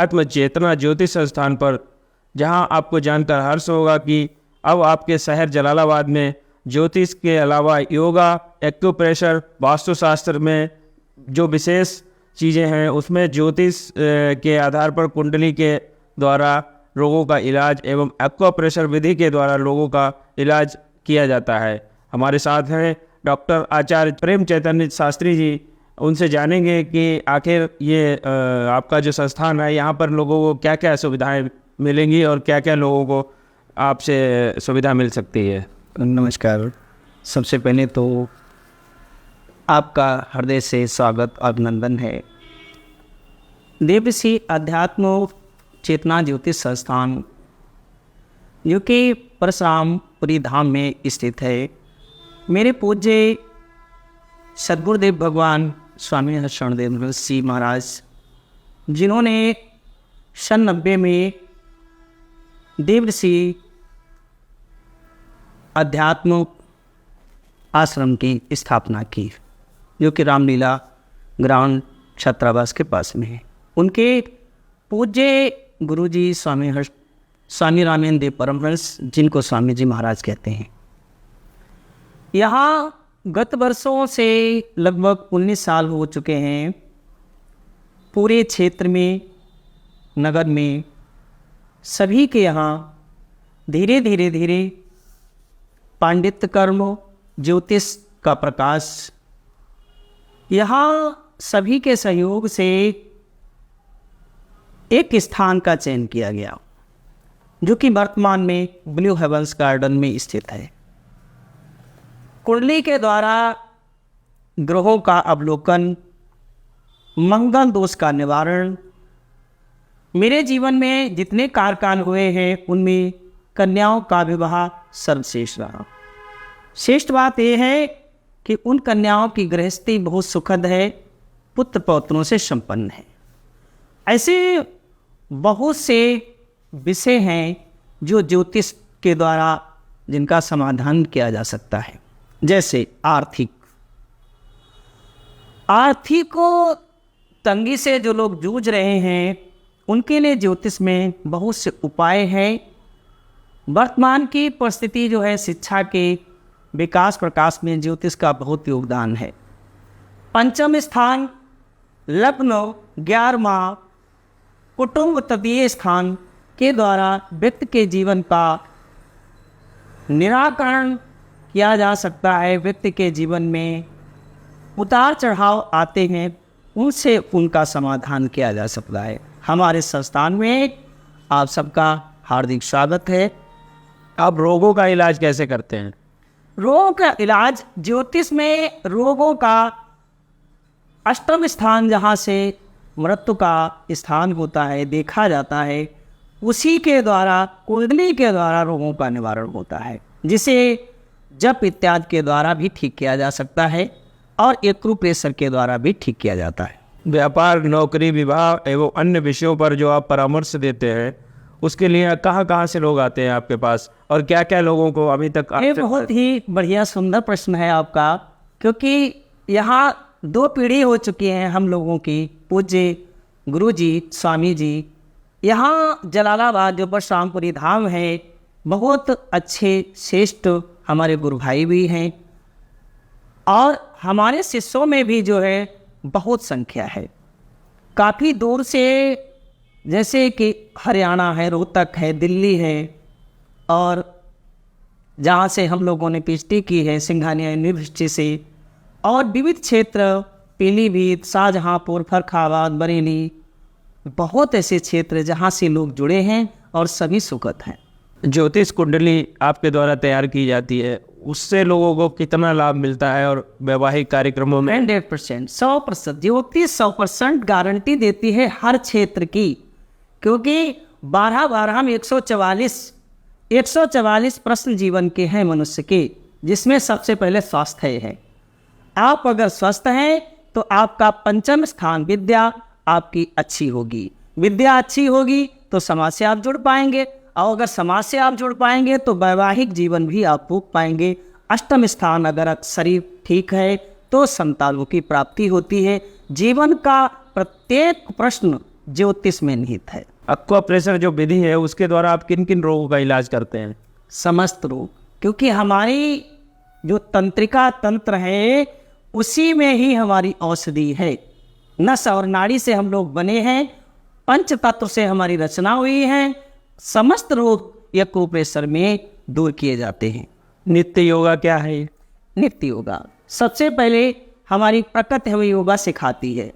आत्म चेतना ज्योतिष संस्थान पर, जहां आपको जानकर हर्ष होगा कि अब आपके शहर जलालाबाद में ज्योतिष के अलावा योगा, एक्यूप्रेशर, वास्तुशास्त्र में जो विशेष चीज़ें हैं उसमें ज्योतिष के आधार पर कुंडली के द्वारा रोगों का इलाज एवं एक्यूप्रेशर विधि के द्वारा लोगों का इलाज किया जाता है। हमारे साथ हैं डॉक्टर आचार्य प्रेम चैतन्य शास्त्री जी। उनसे जानेंगे कि आखिर ये आपका जो संस्थान है यहाँ पर लोगों को क्या क्या सुविधाएं मिलेंगी और क्या क्या लोगों को आपसे सुविधा मिल सकती है। नमस्कार। सबसे पहले तो आपका हृदय से स्वागत और अभिनंदन है। देवऋषि अध्यात्म चेतना ज्योतिष संस्थान जो कि परशुरामपुरी धाम में स्थित है, मेरे पूज्य सद्गुरुदेव भगवान स्वामी हर्षणदेव जी महाराज, जिन्होंने सन 90 में देवऋषि अध्यात्म आश्रम की स्थापना की, जो कि रामलीला ग्राउंड छात्रावास के पास में है। उनके पूज्य गुरुजी स्वामी रामेंद्र देव परमहंस, जिनको स्वामी जी महाराज कहते हैं, यहाँ गत वर्षों से लगभग 19 साल हो चुके हैं। पूरे क्षेत्र में, नगर में सभी के यहाँ धीरे धीरे पांडित्य कर्म, ज्योतिष का प्रकाश, यहाँ सभी के सहयोग से एक स्थान का चयन किया गया, जो कि वर्तमान में ब्लू हेवंस गार्डन में स्थित है। कुंडली के द्वारा ग्रहों का अवलोकन, मंगल दोष का निवारण, मेरे जीवन में जितने कार्यकाल हुए हैं उनमें कन्याओं का विवाह सर्वश्रेष्ठ रहा। श्रेष्ठ बात यह है कि उन कन्याओं की गृहस्थी बहुत सुखद है, पुत्र पौत्रों से संपन्न है। ऐसे बहुत से विषय हैं जो ज्योतिष के द्वारा जिनका समाधान किया जा सकता है, जैसे आर्थिक तंगी से जो लोग जूझ रहे हैं उनके लिए ज्योतिष में बहुत से उपाय हैं। वर्तमान की परिस्थिति जो है, शिक्षा के विकास प्रकाश में ज्योतिष का बहुत योगदान है। पंचम स्थान लग्न 11वां कुटुंब तृतीय स्थान के द्वारा व्यक्ति के जीवन का निराकरण किया जा सकता है। व्यक्ति के जीवन में उतार चढ़ाव आते हैं, उनसे उनका समाधान किया जा सकता है। हमारे संस्थान में आप सबका हार्दिक स्वागत है। आप रोगों का इलाज कैसे करते हैं? रोगों का इलाज ज्योतिष में रोगों का अष्टम स्थान, जहाँ से मृत्यु का स्थान होता है, देखा जाता है, उसी के द्वारा, कुंडली के द्वारा रोगों का निवारण होता है, जिसे जप इत्यादि के द्वारा भी ठीक किया जा सकता है और एक्यूप्रेशर के द्वारा भी ठीक किया जाता है। व्यापार, नौकरी, विवाह एवं अन्य विषयों पर जो आप परामर्श देते हैं, उसके लिए कहाँ से लोग आते हैं आपके पास और क्या क्या लोगों को अभी तक? ये बहुत ही बढ़िया सुंदर प्रश्न है आपका, क्योंकि यहाँ 2 पीढ़ी हो चुकी हैं हम लोगों की। पूज्य गुरु जी स्वामी जी यहाँ जलालाबाद जो परशुरामपुरी धाम है, बहुत अच्छे श्रेष्ठ हमारे गुरु भाई भी हैं और हमारे शिष्यों में भी जो है बहुत संख्या है। काफ़ी दूर से, जैसे कि हरियाणा है, रोहतक है, दिल्ली है, और जहाँ से हम लोगों ने पीएचडी की है सिंघानिया यूनिवर्सिटी से, और विविध क्षेत्र पीलीभीत, शाहजहाँपुर, फर्रुखाबाद, बरेली, बहुत ऐसे क्षेत्र जहाँ से लोग जुड़े हैं और सभी सुखद हैं। ज्योतिष कुंडली आपके द्वारा तैयार की जाती है, उससे लोगों को कितना लाभ मिलता है और वैवाहिक कार्यक्रमों में? 100%, 100% ज्योतिष 100% गारंटी देती है हर क्षेत्र की, क्योंकि 12 में 144 प्रश्न जीवन के हैं मनुष्य के, जिसमें सबसे पहले स्वास्थ्य है। आप अगर स्वस्थ हैं तो आपका पंचम स्थान विद्या आपकी अच्छी होगी, विद्या अच्छी होगी तो समाज से आप जुड़ पाएंगे, और अगर समाज से आप जुड़ पाएंगे तो वैवाहिक जीवन भी आप भोग पाएंगे। अष्टम स्थान अगर शरीर ठीक है तो संतानों की प्राप्ति होती है। जीवन का प्रत्येक प्रश्न ज्योतिष में निहित है। एक्वा प्रेशर जो विधि है उसके द्वारा आप किन किन रोगों का इलाज करते हैं? समस्त रोग, क्योंकि हमारी जो तंत्रिका तंत्र है उसी में ही हमारी औषधि है। नस और नाड़ी से हम लोग बने हैं, पंच तत्व से हमारी रचना हुई है। समस्त रोग एक्यूप्रेशर में दूर किए जाते हैं। नित्य योगा क्या है? नित्य योगा सबसे पहले हमारी प्रकृति हमें योगा सिखाती है।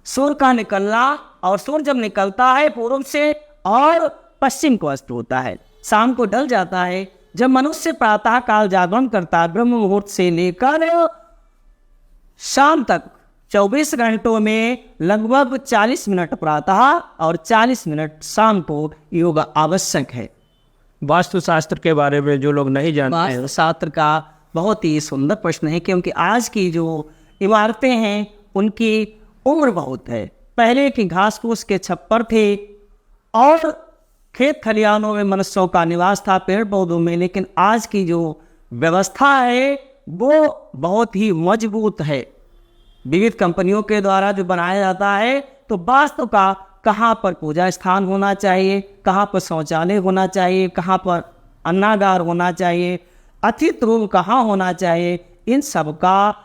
सूर्य का निकलना, और सूर्य जब निकलता है पूर्व से और पश्चिम को अस्त होता है, शाम को ढल जाता है। जब मनुष्य प्रातः काल जागरण करता है, ब्रह्म मुहूर्त से लेकर शाम तक 24 घंटों में लगभग 40 मिनट प्रातः और 40 मिनट शाम को योगा आवश्यक है। वास्तुशास्त्र के बारे में जो लोग नहीं जानते हैं, वास्तुशास्त्र का बहुत ही सुंदर प्रश्न है, क्योंकि आज की जो इमारतें हैं उनकी उम्र बहुत है। पहले की घास फूस के छप्पर थे और खेत खलिहानों में मनुष्यों का निवास था, पेड़ पौधों में, लेकिन आज की जो व्यवस्था है वो बहुत ही मजबूत है। विविध कंपनियों के द्वारा जो बनाया जाता है, तो वास्तु का कहाँ पर पूजा स्थान होना चाहिए, कहाँ पर शौचालय होना चाहिए, कहाँ पर अन्नागार होना चाहिए, अतिथि रूम कहाँ होना चाहिए, इन सब का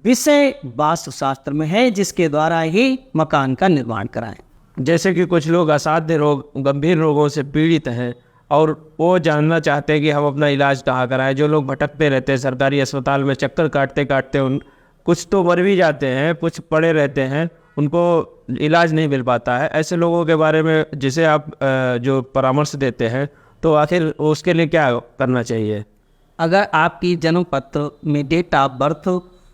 विषय वास्तुशास्त्र में है, जिसके द्वारा ही मकान का निर्माण कराएं। जैसे कि कुछ लोग असाध्य रोग, गंभीर रोगों से पीड़ित हैं और वो जानना चाहते हैं कि हम अपना इलाज कहाँ कराएं। जो लोग भटकते रहते हैं सरकारी अस्पताल में, चक्कर काटते काटते उन कुछ तो मर भी जाते हैं, कुछ पड़े रहते हैं, उनको इलाज नहीं मिल पाता है। ऐसे लोगों के बारे में जिसे आप जो परामर्श देते हैं, तो आखिर उसके लिए क्या करना चाहिए? अगर आपकी जन्म पत्र में डेट ऑफ बर्थ,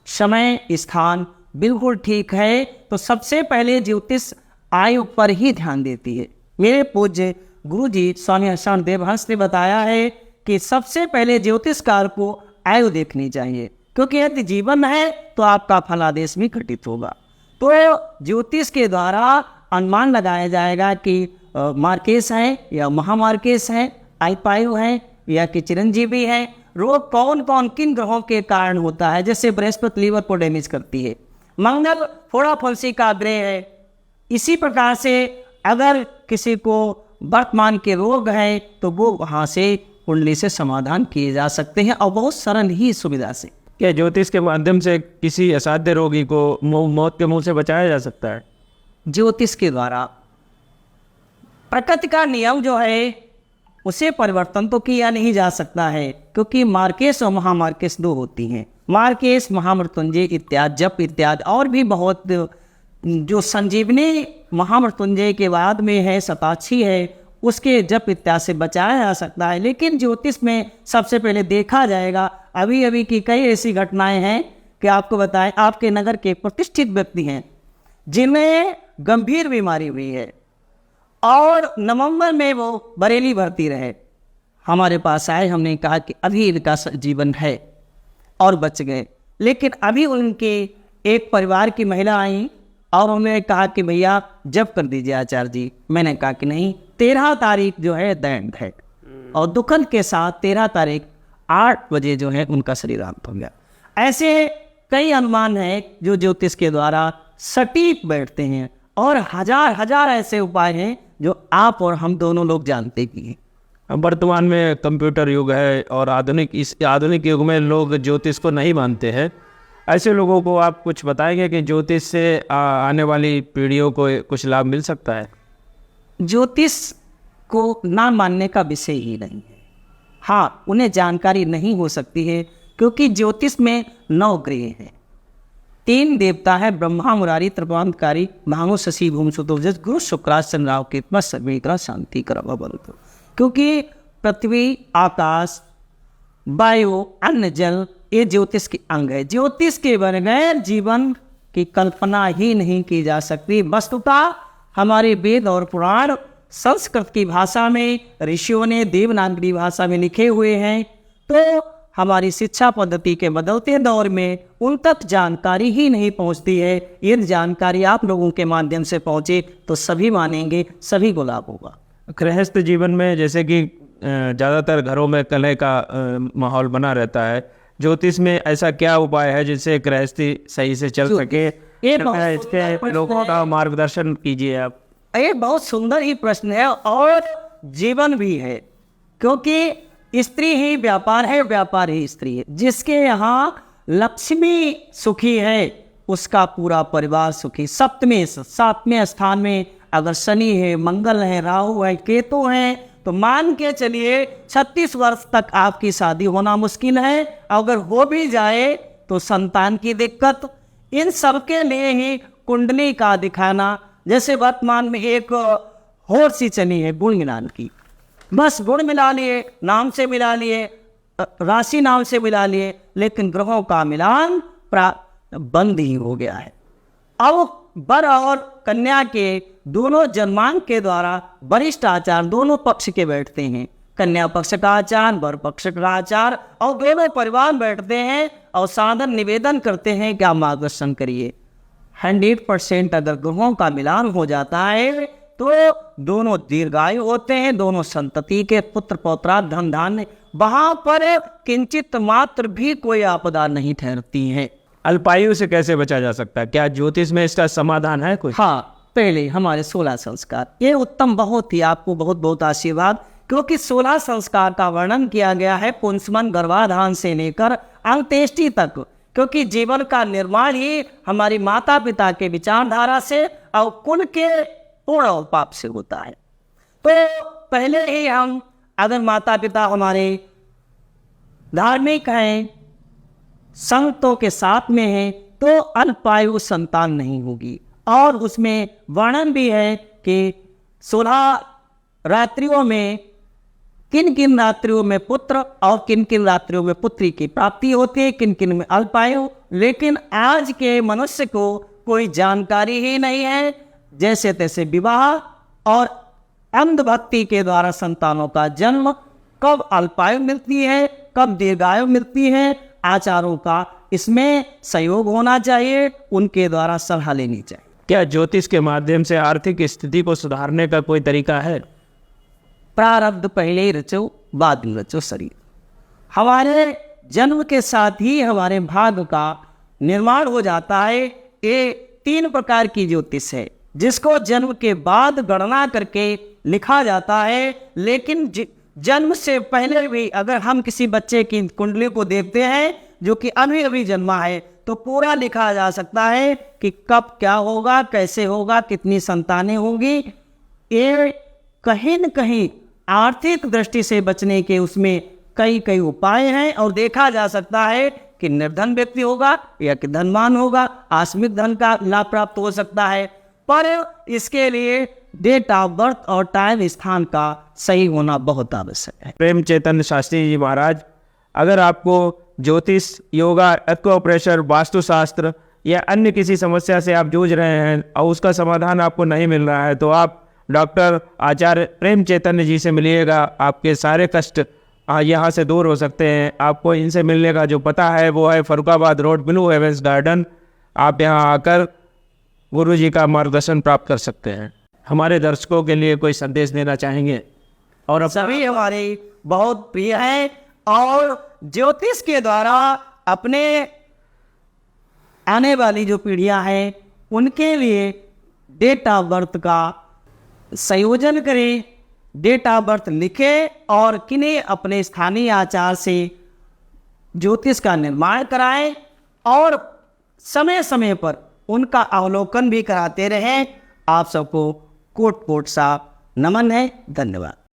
समय, स्थान बिल्कुल ठीक है, तो सबसे पहले ज्योतिष आयु पर ही ध्यान देती है। मेरे पूज्य गुरु जी स्वामी हर्षण देवहंस ने बताया है कि सबसे पहले ज्योतिषकार को आयु देखनी चाहिए, क्योंकि यदि जीवन है तो आपका फलादेश भी घटित होगा। तो ज्योतिष के द्वारा अनुमान लगाया जाएगा कि मार्केश है या महामार्केश है, आयु है या कि चिरंजीवी है, रोग कौन कौन किन ग्रहों के कारण होता है। जैसे बृहस्पति लीवर को डैमेज करती है, मंगल फोड़ा फुंसी का ग्रह है। इसी प्रकार से अगर किसी को वर्तमान के रोग हैं तो वो वहाँ से कुंडली से समाधान किए जा सकते हैं, और बहुत सरल ही सुविधा से। क्या ज्योतिष के माध्यम से किसी असाध्य रोगी को मौत के मुंह से बचाया जा सकता है? ज्योतिष के द्वारा प्रकृति का नियम जो है उसे परिवर्तन तो किया नहीं जा सकता है, क्योंकि मार्केश और महामार्केश दो होती हैं। मार्केश, महामृत्युंजय इत्यादि, जप इत्यादि और भी बहुत, जो संजीवनी महामृत्युंजय के बाद में है, शताक्षी है, उसके जप इत्यादि से बचाया जा सकता है। लेकिन ज्योतिष में सबसे पहले देखा जाएगा, अभी अभी की कई ऐसी घटनाएं हैं कि आपको बताएं, आपके नगर के प्रतिष्ठित व्यक्ति हैं जिन्हें गंभीर बीमारी हुई है और नवंबर में वो बरेली भर्ती रहे, हमारे पास आए, हमने कहा कि अभी इनका जीवन है और बच गए। लेकिन अभी उनके एक परिवार की महिला आई और उन्होंने कहा कि भैया जप कर दीजिए आचार्य जी। मैंने कहा कि नहीं, 13 तारीख जो है दैंड है, और दुखद के साथ 13 तारीख 8 बजे जो है उनका शरीरांत हो गया। ऐसे कई अनुमान हैं जो ज्योतिष के द्वारा सटीक बैठते हैं, और हजार हजार ऐसे उपाय हैं जो आप और हम दोनों लोग जानते भी हैं। अब वर्तमान में कंप्यूटर युग है और इस आधुनिक युग में लोग ज्योतिष को नहीं मानते हैं। ऐसे लोगों को आप कुछ बताएंगे कि ज्योतिष से आने वाली पीढ़ियों को कुछ लाभ मिल सकता है? ज्योतिष को ना मानने का विषय ही नहीं है। हाँ, उन्हें जानकारी नहीं हो सकती है, क्योंकि ज्योतिष में 9 ग्रह हैं, 3 देवता है, ब्रह्मा मुरारी त्रिपुरांतकारी महामु शशि भूम सुतोजस गुरु शुक्राच चंद्र राहु केतु सर्वेकरा शांति करवा बलतो। क्योंकि पृथ्वी, आकाश, वायु, अन्न, जल ये ज्योतिष के अंग है। ज्योतिष के बगैर जीवन की कल्पना ही नहीं की जा सकती। वस्तुतः हमारे वेद और पुराण संस्कृत की भाषा में ऋषियों ने देवनागरी भाषा में लिखे हुए हैं, तो हमारी शिक्षा पद्धति के बदलते दौर में उन तक जानकारी ही नहीं पहुंचती है। ये जानकारी आप लोगों के माध्यम से पहुंचे तो सभी मानेंगे, सभी को लाभ होगा। गृहस्थ जीवन में जैसे कि ज़्यादातर घरों में कलह का माहौल बना रहता है, ज्योतिष में ऐसा क्या उपाय है जिससे गृहस्थी सही से चल सके? इसके लोगों का मार्गदर्शन कीजिए आप। ये बहुत सुंदर ही प्रश्न है और जीवन भी है, क्योंकि स्त्री ही व्यापार है, व्यापार ही स्त्री है। जिसके यहाँ लक्ष्मी सुखी है उसका पूरा परिवार सुखी। सातवें स्थान में अगर शनि है, मंगल है, राहु है, केतु है, तो मान के चलिए 36 वर्ष तक आपकी शादी होना मुश्किल है। अगर हो भी जाए तो संतान की दिक्कत। इन सब के लिए ही कुंडली का दिखाना, जैसे वर्तमान में एक होड़ सी चली है गुण मिलान की, बस गुण मिला लिए, नाम से मिला लिए, राशि नाम से मिला लिए, लेकिन ग्रहों का मिलान बंद ही हो गया है। अब वर और कन्या के दोनों जन्मांक के द्वारा वरिष्ठ आचार दोनों पक्ष के बैठते हैं, कन्या पक्ष का आचार, वर पक्ष का आचार, और दोनों परिवार बैठते हैं और सादर निवेदन करते हैं कि आप मार्गदर्शन करिए। 100% अगर ग्रहों का मिलान हो जाता है तो दोनों दीर्घायु होते हैं, दोनों संतति के पुत्र पौत्रा धन धान्य, वहां पर किंचित मात्र भी कोई आपदा नहीं ठहरती है। अल्पायु से कैसे बचा जा सकता है? क्या ज्योतिष में इसका समाधान है कोई? हाँ, पहले हमारे 16 संस्कार, ये उत्तम, बहुत ही आपको बहुत बहुत आशीर्वाद, क्योंकि 16 संस्कार का वर्णन किया गया है पुंसवन गर्भाधान से लेकर अंत्येष्टि तक, क्योंकि जीवन का निर्माण ही हमारी माता पिता के विचारधारा से और कुल के पूर्ण और पाप से होता है। तो पहले ही हम अगर माता पिता हमारे धार्मिक हैं, संतों के साथ में हैं, तो अल्पायु संतान नहीं होगी। और उसमें वर्णन भी है कि 16 रात्रियों में किन किन रात्रियों में पुत्र और किन किन रात्रियों में पुत्री की प्राप्ति होती है, किन किन में अल्पायु। लेकिन आज के मनुष्य को कोई जानकारी ही नहीं है, जैसे तैसे विवाह और अंधभक्ति के द्वारा संतानों का जन्म, कब अल्पायु मिलती है, कब दीर्घायु मिलती है, आचारों का इसमें सहयोग होना चाहिए, उनके द्वारा सलाह लेनी चाहिए। क्या ज्योतिष के माध्यम से आर्थिक स्थिति को सुधारने का कोई तरीका है? प्रारब्ध पहले ही रचो, बाद में रचो शरीर। हमारे जन्म के साथ ही हमारे भाग्य का निर्माण हो जाता है। ये 3 प्रकार की ज्योतिष है, जिसको जन्म के बाद गणना करके लिखा जाता है। लेकिन जन्म से पहले भी अगर हम किसी बच्चे की कुंडली को देखते हैं जो कि अभी अभी जन्मा है, तो पूरा लिखा जा सकता है कि कब क्या होगा, कैसे होगा, कितनी संतानें होंगी। ये कहीं न कहीं आर्थिक दृष्टि से बचने के उसमें कई कई उपाय हैं, और देखा जा सकता है कि निर्धन व्यक्ति होगा या कि धनवान होगा, आकस्मिक धन का लाभ प्राप्त हो सकता है। पर इसके लिए डेट ऑफ बर्थ और टाइम स्थान का सही होना बहुत आवश्यक है। प्रेम चैतन्य शास्त्री जी महाराज, अगर आपको ज्योतिष, योगा, एक्वाप्रेशर, वास्तुशास्त्र या अन्य किसी समस्या से आप जूझ रहे हैं और उसका समाधान आपको नहीं मिल रहा है, तो आप डॉक्टर आचार्य प्रेम चैतन्य जी से मिलिएगा। आपके सारे कष्ट यहाँ से दूर हो सकते हैं। आपको इनसे मिलने का जो पता है वो है Farrukhabad Road, Blue Heavens Garden. आप यहाँ आकर गुरु जी का मार्गदर्शन प्राप्त कर सकते हैं। हमारे दर्शकों के लिए कोई संदेश देना चाहेंगे? और सभी हमारे बहुत प्रिय हैं और ज्योतिष के द्वारा अपने आने वाली जो पीढ़ियां हैं उनके लिए डेट ऑफ बर्थ का संयोजन करें, डेट ऑफ बर्थ लिखें और किन्हें अपने स्थानीय आचार से ज्योतिष का निर्माण कराएं और समय समय पर उनका अवलोकन भी कराते रहें। आप सबको कोट कोट सा नमन है। धन्यवाद।